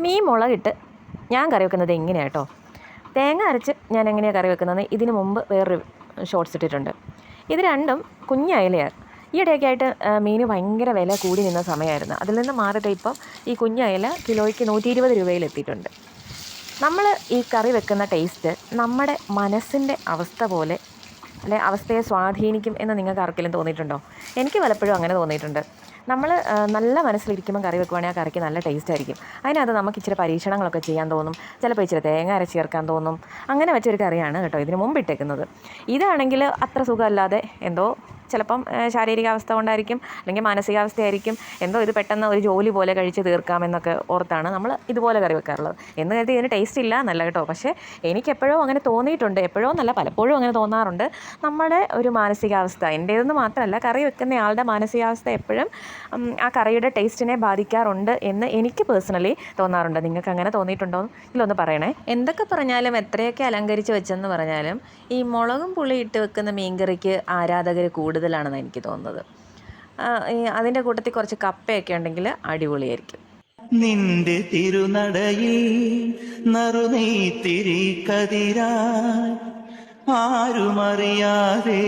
മീൻ മുളകിട്ട് ഞാൻ കറി വെക്കുന്നത് എങ്ങനെയാണ് കേട്ടോ. തേങ്ങ അരച്ച് ഞാൻ എങ്ങനെയാണ് കറി വെക്കുന്നത് ഇതിന് മുമ്പ് വേറൊരു ഷോർട്സ് ഇട്ടിട്ടുണ്ട്. ഇത് രണ്ടും കുഞ്ഞയലയാണ്. ഈയിടെയൊക്കെ ആയിട്ട് മീൻ ഭയങ്കര വില കൂടി നിന്ന സമയമായിരുന്നു. അതിൽ നിന്ന് മാറിയിട്ട് ഇപ്പം ഈ കുഞ്ഞയല കിലോയ്ക്ക് 120 രൂപയിലെത്തിയിട്ടുണ്ട്. നമ്മൾ ഈ കറി വെക്കുന്ന ടേസ്റ്റ് നമ്മുടെ മനസ്സിൻ്റെ അവസ്ഥ പോലെ അല്ലെ അവസ്ഥയെ സ്വാധീനിക്കും എന്ന് നിങ്ങൾക്ക് ആർക്കെങ്കിലും തോന്നിയിട്ടുണ്ടോ? എനിക്ക് പലപ്പോഴും അങ്ങനെ തോന്നിയിട്ടുണ്ട്. നമ്മൾ നല്ല മനസ്സിലിരിക്കുമ്പോൾ കറി വെക്കുവാണെങ്കിൽ ആ കറിക്ക് നല്ല ടേസ്റ്റ് ആയിരിക്കും. അതിനകത്ത് നമുക്ക് ഇച്ചിരി പരീക്ഷണങ്ങളൊക്കെ ചെയ്യാൻ തോന്നും. ചിലപ്പോൾ ഇച്ചിരി തേങ്ങ അരച്ച് ചേർക്കാൻ തോന്നും. അങ്ങനെ വെച്ചൊരു കറിയാണ് കേട്ടോ ഇതിന് മുമ്പ് ഇട്ടേക്കുന്നത്. ഇതാണെങ്കിൽ അത്ര സുഖമല്ലാതെ എന്തോ ചിലപ്പം ശാരീരികാവസ്ഥ കൊണ്ടായിരിക്കും, അല്ലെങ്കിൽ മാനസികാവസ്ഥയായിരിക്കും, എന്തോ ഇത് പെട്ടെന്ന് ഒരു ജോലി പോലെ കഴിച്ച് തീർക്കാമെന്നൊക്കെ ഓർത്താണ് നമ്മൾ ഇതുപോലെ കറി വെക്കാറുള്ളത്. എന്ന് കരുതി ഇതിന് ടേസ്റ്റ് ഇല്ല എന്നല്ല കേട്ടോ. പക്ഷേ എനിക്കെപ്പോഴും അങ്ങനെ തോന്നിയിട്ടുണ്ട്. എപ്പോഴോ എന്നല്ല, പലപ്പോഴും അങ്ങനെ തോന്നാറുണ്ട്. നമ്മുടെ ഒരു മാനസികാവസ്ഥ, എൻ്റേതെന്ന് മാത്രമല്ല കറി വെക്കുന്ന ആളുടെ മാനസികാവസ്ഥ എപ്പോഴും ആ കറിയുടെ ടേസ്റ്റിനെ ബാധിക്കാറുണ്ട് എന്ന് എനിക്ക് പേഴ്സണലി തോന്നാറുണ്ട്. നിങ്ങൾക്ക് അങ്ങനെ തോന്നിയിട്ടുണ്ടോ ഇതിലൊന്ന് പറയണേ. എന്തൊക്കെ പറഞ്ഞാലും എത്രയൊക്കെ അലങ്കരിച്ച് വെച്ചെന്ന് പറഞ്ഞാലും ഈ മുളകും പുളി ഇട്ട് വെക്കുന്ന മീൻകറിക്ക് ആരാധകർ കൂടുതലാണെന്ന് എനിക്ക് തോന്നുന്നത്. അതിൻ്റെ കൂട്ടത്തിൽ കുറച്ച് കപ്പയൊക്കെ ഉണ്ടെങ്കിൽ അടിപൊളിയായിരിക്കും. നിന്റെ തിരുനടയിൽ നറുനെയ്ത്തിരി കതിരാ ആരുമറിയാതെ